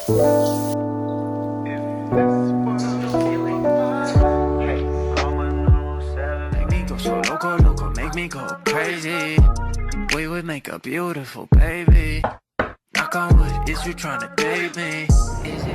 Make me go so loco, loco, make me go crazy. We would make a beautiful baby. Knock on wood, is you tryna date me? Is it?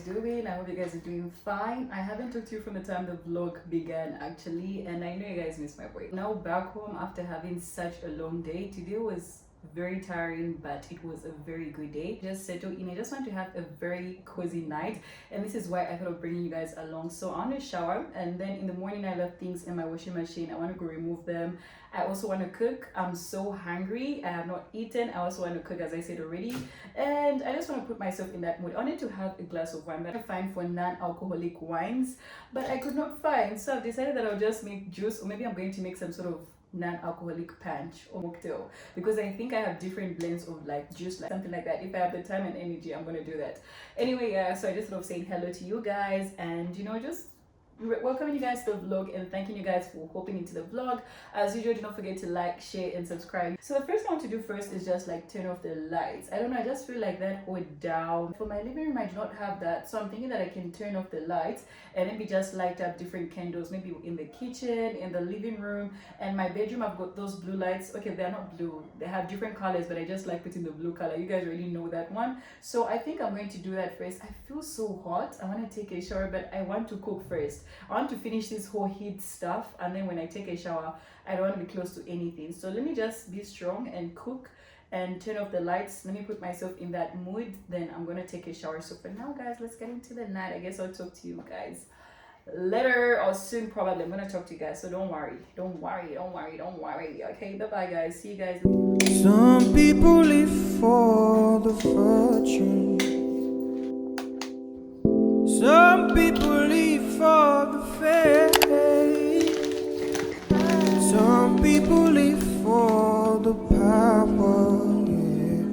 Doing? I hope you guys are doing fine. I haven't talked to you from the time the vlog began actually, and I know you guys miss my voice. Now back home after having such a long day. Today was very tiring, but it was a very good day. Just settled in. I just want to have a very cozy night, and this is why I thought of bringing you guys along. So I want to shower, and then in the morning I left things in my washing machine. I want to go remove them. I also want to cook. I'm so hungry. I have not eaten. I also want to cook, as I said already, and I just want to put myself in that mood. I wanted to have a glass of wine, but I find for non-alcoholic wines, but I could not find. So I've decided that I'll just make juice, or maybe I'm going to make some sort of non-alcoholic punch or mocktail, because I think I have different blends of like juice, like something like that. If I have the time and energy, I'm gonna do that. Anyway, so I just love saying hello to you guys, and just welcoming you guys to the vlog and thanking you guys for hopping into the vlog. As usual, do not forget to like, share and subscribe. So the first thing I want to do first is just like turn off the lights. I don't know, I just feel like that hold down. For my living room I do not have that, so I'm thinking that I can turn off the lights and maybe just light up different candles, maybe in the kitchen, in the living room, and my bedroom. I've got those blue lights. Okay, they're not blue, they have different colors, but I just like putting the blue color. You guys already know that one. So I think I'm going to do that first. I feel so hot. I want to take a shower, but I want to cook first. I want to finish this whole heat stuff, and then when I take a shower I don't want to be close to anything. So let me just be strong and cook and turn off the lights. Let me put myself in that mood, then I'm gonna take a shower. So for now guys, let's get into the night. I guess I'll talk to you guys later or soon. Probably I'm gonna talk to you guys, so don't worry. Okay, bye bye guys, see you guys. Some people live for the fortune, some people live for the fame, some people live for the power, yeah.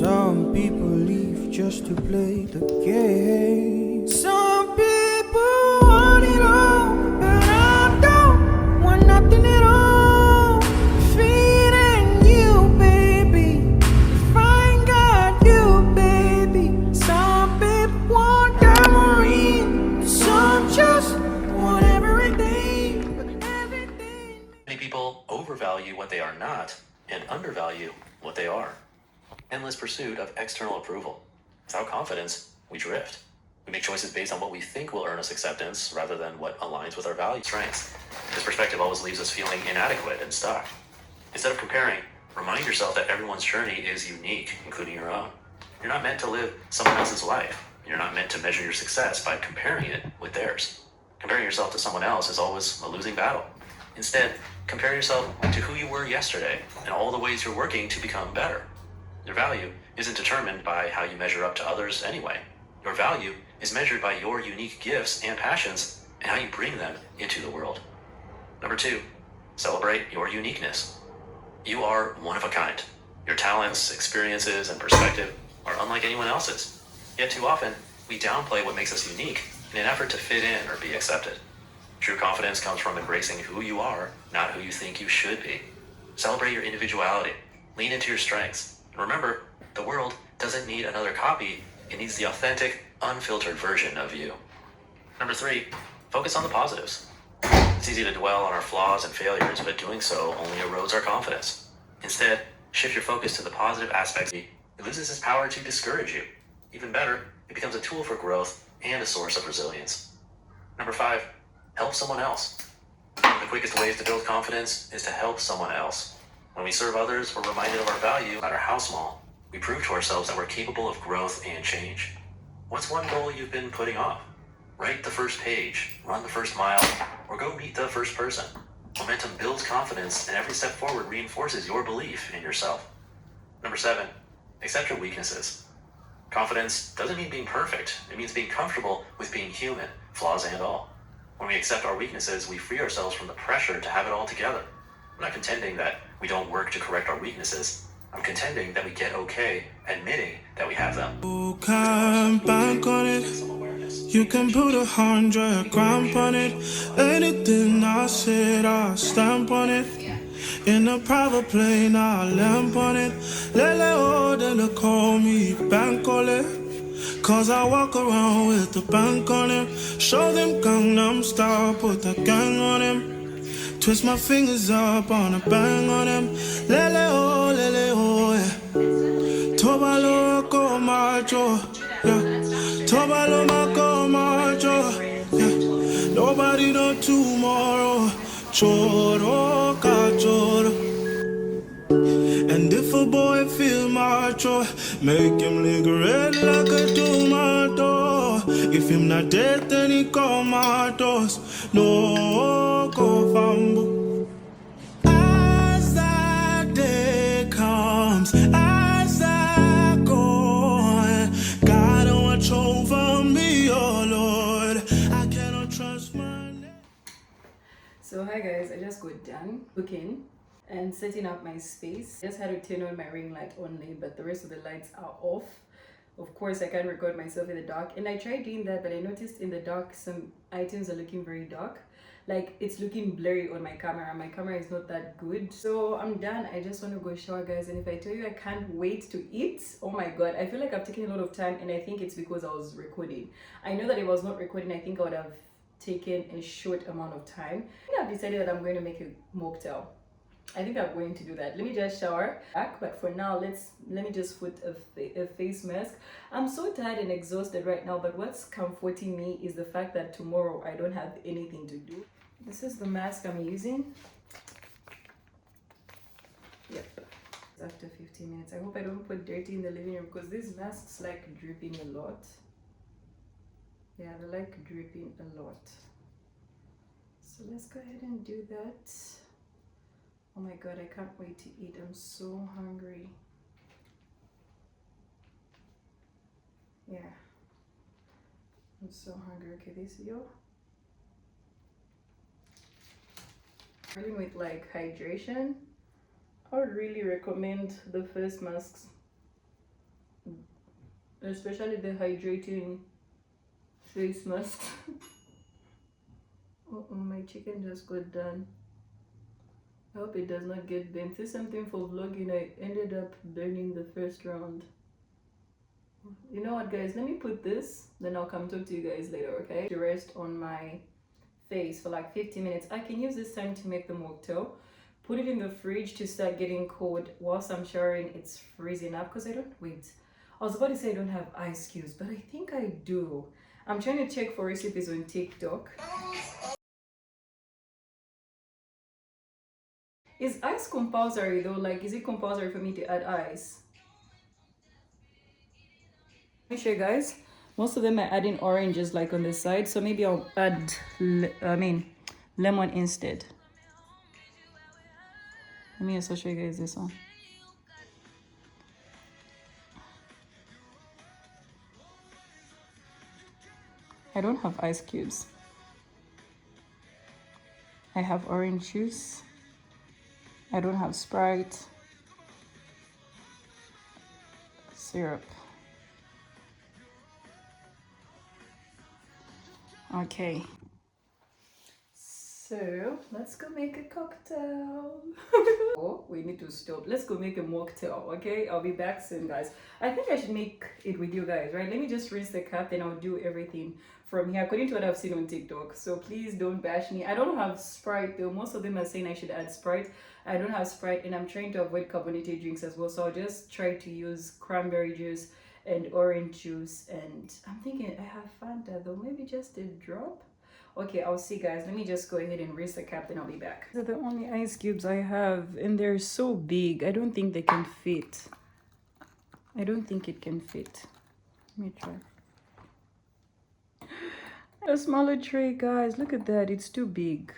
Some people live just to play the game. Some people want it all, but I don't want nothing at all. Feel are not and undervalue what they are. Endless pursuit of external approval. Without confidence, we drift. We make choices based on what we think will earn us acceptance rather than what aligns with our value strengths. This perspective always leaves us feeling inadequate and stuck. Instead of comparing, remind yourself that everyone's journey is unique, including your own. You're not meant to live someone else's life. You're not meant to measure your success by comparing it with theirs. Comparing yourself to someone else is always a losing battle. Instead, compare yourself to who you were yesterday and all the ways you're working to become better. Your value isn't determined by how you measure up to others anyway. Your value is measured by your unique gifts and passions and how you bring them into the world. Number 2, celebrate your uniqueness. You are one of a kind. Your talents, experiences, and perspective are unlike anyone else's. Yet too often, we downplay what makes us unique in an effort to fit in or be accepted. True confidence comes from embracing who you are, not who you think you should be. Celebrate your individuality. Lean into your strengths. And remember, the world doesn't need another copy. It needs the authentic, unfiltered version of you. Number 3, focus on the positives. It's easy to dwell on our flaws and failures, but doing so only erodes our confidence. Instead, shift your focus to the positive aspects. It loses its power to discourage you. Even better, it becomes a tool for growth and a source of resilience. Number 5, help someone else. One of the quickest ways to build confidence is to help someone else. When we serve others, we're reminded of our value, no matter how small. We prove to ourselves that we're capable of growth and change. What's one goal you've been putting off? Write the first page, run the first mile, or go meet the first person. Momentum builds confidence, and every step forward reinforces your belief in yourself. Number 7, accept your weaknesses. Confidence doesn't mean being perfect. It means being comfortable with being human, flaws and all. When we accept our weaknesses, we free ourselves from the pressure to have it all together. I'm not contending that we don't work to correct our weaknesses. I'm contending that we get okay admitting that we have them. You can bank on it. You can put 100 grand on it. Anything I said, I'll stamp on it. In a private plane, I'll lamp on it. Lele oh, they call me bank on it. Cause I walk around with the bank on him. Show them Gangnam Style, put the gang on him. Twist my fingers up on a bang on him. Lele oh, yeah. Tobalo ko macho, yeah. Tobalo mako macho, yeah. Nobody know tomorrow. Choro ka choro. And if a boy feel macho, make him lick red like a tomato. If him not dead, then he comatose. No go fambo. As that day comes, as I go, God watch over me, oh Lord. I cannot trust my name. So hi guys, I just got done cooking and setting up my space. Just had to turn on my ring light only, but the rest of the lights are off. Of course, I can't record myself in the dark, and I tried doing that, but I noticed in the dark some items are looking very dark. Like it's looking blurry on my camera. My camera is not that good. So I'm done. I just want to go shower, guys. And if I tell you I can't wait to eat, oh my god, I feel like I've taken a lot of time, and I think it's because I was recording. I know that if I was not recording, I think I would have taken a short amount of time. I think I've decided that I'm going to make a mocktail. I think I'm going to do that. Let me just shower back, but for now let me just put a face mask. I'm so tired and exhausted right now, but what's comforting me is the fact that tomorrow I don't have anything to do. This is the mask I'm using. Yep, after 15 minutes. I hope I don't put dirty in the living room because these masks like dripping a lot. Yeah, they like dripping a lot. So let's go ahead and do that. Oh my god, I can't wait to eat. I'm so hungry. Yeah, I'm so hungry. Okay, this yo. Starting with like hydration, I would really recommend the face masks, especially the hydrating face mask. Oh, my chicken just got done. I hope it does not get burnt. This is something for vlogging. I ended up burning the first round. You know what, guys? Let me put this, then I'll come talk to you guys later, okay? To rest on my face for like 15 minutes. I can use this time to make the mocktail. put it in the fridge to start getting cold. Whilst I'm showering, it's freezing up because I don't, wait. I was about to say I don't have ice cubes, but I think I do. I'm trying to check for recipes on TikTok. Is ice compulsory though? Like, is it compulsory for me to add ice? Let me show you guys. Most of them are adding oranges like on the side, so maybe I'll add, lemon instead. Let me also show you guys this one. I don't have ice cubes. I have orange juice. I don't have Sprite. Syrup. Okay. So let's go make a cocktail. Oh, we need to stop. Let's go make a mocktail, okay? I'll be back soon, guys. I think I should make it with you guys, right? Let me just rinse the cup, then I'll do everything from here according to what I've seen on TikTok. So please don't bash me. I don't have Sprite though. Most of them are saying I should add Sprite. I don't have Sprite, and I'm trying to avoid carbonated drinks as well. So I'll just try to use cranberry juice and orange juice. And I'm thinking I have Fanta though. Maybe just a drop. Okay, I'll see, guys. Let me just go ahead and rinse the cap, then I'll be back. These are the only ice cubes I have, and they're so big. I don't think they can fit. I don't think it can fit. Let me try. A smaller tray, guys. Look at that. It's too big.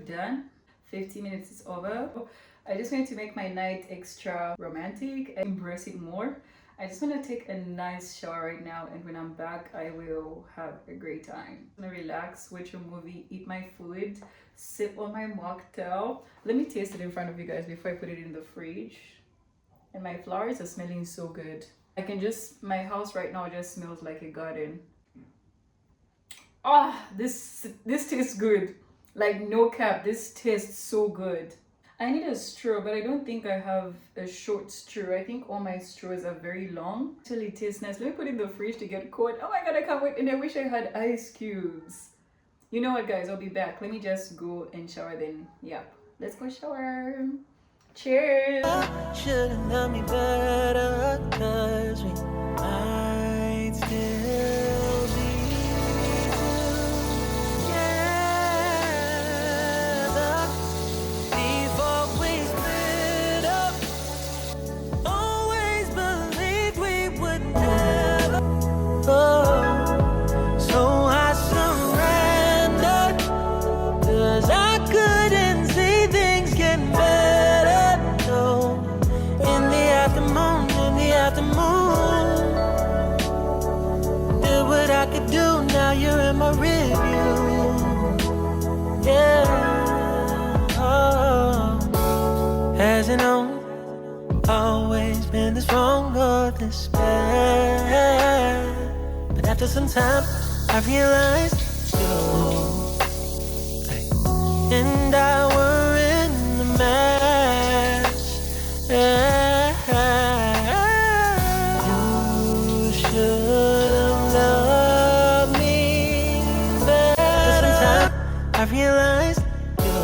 Done. 50 minutes is over. I just want to make my night extra romantic and embrace it more. I just want to take a nice shower right now, and when I'm back I will have a great time. I'm gonna relax, watch a movie, eat my food, sip on my mocktail. Let me taste it in front of you guys before I put it in the fridge. And my flowers are smelling so good. I can just, my house right now just smells like a garden. Ah, this tastes good. Like, no cap, this tastes so good. I need a straw, but I don't think I have a short straw. I think all my straws are very long. Actually, it tastes nice. Let me put it in the fridge to get cold. Oh my god, I can't wait. And I wish I had ice cubes. You know what, guys? I'll be back. Let me just go and shower then. Yep. Let's go shower. Cheers. Should've known me better, 'cause we might still be together before we split up. Always believed we would never. Oh, so I surrendered, 'cause I couldn't see things getting better. No, in the afternoon, did what I could do. Now you're in my review. Yeah. Oh. Hasn't always been this wrong or this bad, but after some time I realized you and I were in the match. You should have loved me better. Sometimes I realized you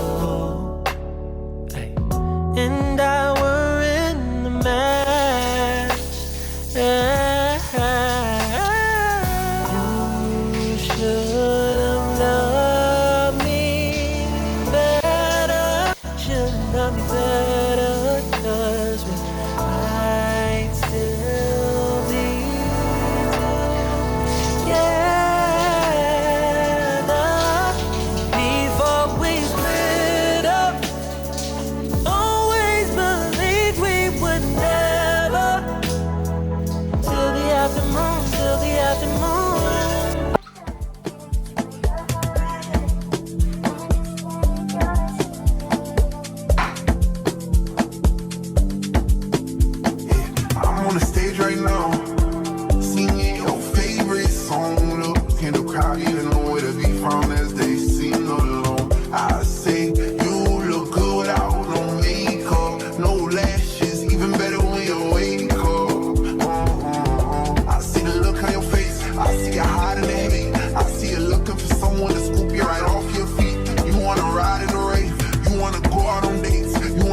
and I were in the match. You should have loved me better. Should have loved me better, 'cause we might still be together before we split up. Always believed we would never. Till the afternoon, till the afternoon.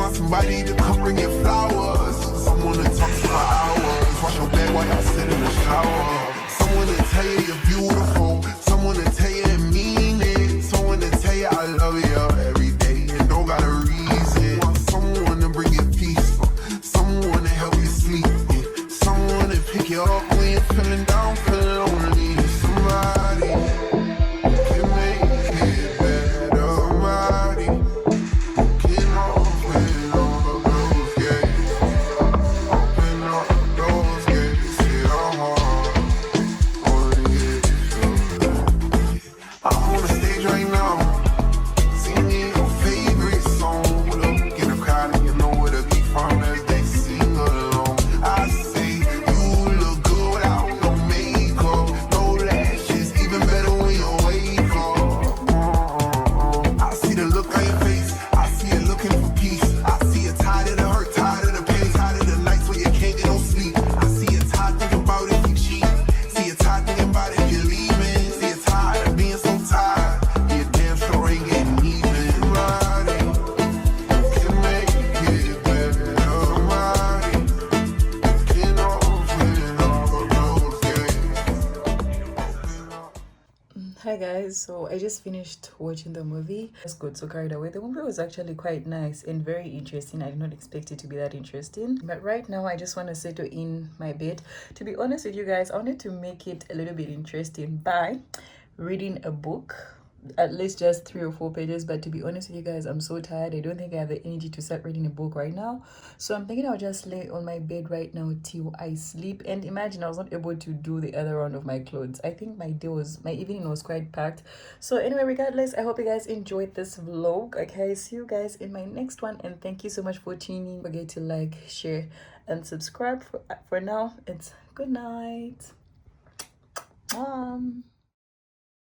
want somebody to come bring you flowers. Someone to talk to for hours. Wash your bed while y'all sit in the shower. Someone to tell you you're beautiful. Someone to tell you and mean it. Someone to tell you I love you every day and don't got a reason. Want someone to bring you peace. Someone to help you sleep. Someone to pick you up when you're feeling down, feeling lonely. Somebody can make it better. Somebody can open all of those gates. Open all of those gates. Hit our heart on it. I'm on the stage right now, singing your favorite song. Look in the crowd and you know where to be from as they sing along. I say you look good without no makeup, no lashes, even better when you wake up. I see the look on your face, I see you looking for peace. I see you tired of the hurt, tired of the pain, tired of the nights where you can't get no sleep. I see you tired thinking about if you cheat, see you tired thinking about if you're leaving, see you tired of being so tired. You damn sure ain't getting even. Somebody can make it better. Somebody can open all of those gates. Hi guys, so I just finished watching the movie. I just got so carried away. The movie was actually quite nice and very interesting. I did not expect it to be that interesting. But right now I just want to settle in my bed. To be honest with you guys, I wanted to make it a little bit interesting by reading a book, at least just 3 or 4 pages. But to be honest with you guys, I'm so tired. I don't think I have the energy to start reading a book right now. So I'm thinking I'll just lay on my bed right now till I sleep. And imagine I was not able to do the other round of my clothes. I think my evening was quite packed. So anyway, regardless, I hope you guys enjoyed this vlog. Okay, see you guys in my next one, and thank you so much for tuning in. Don't forget to like, share, and subscribe. For now, it's good night.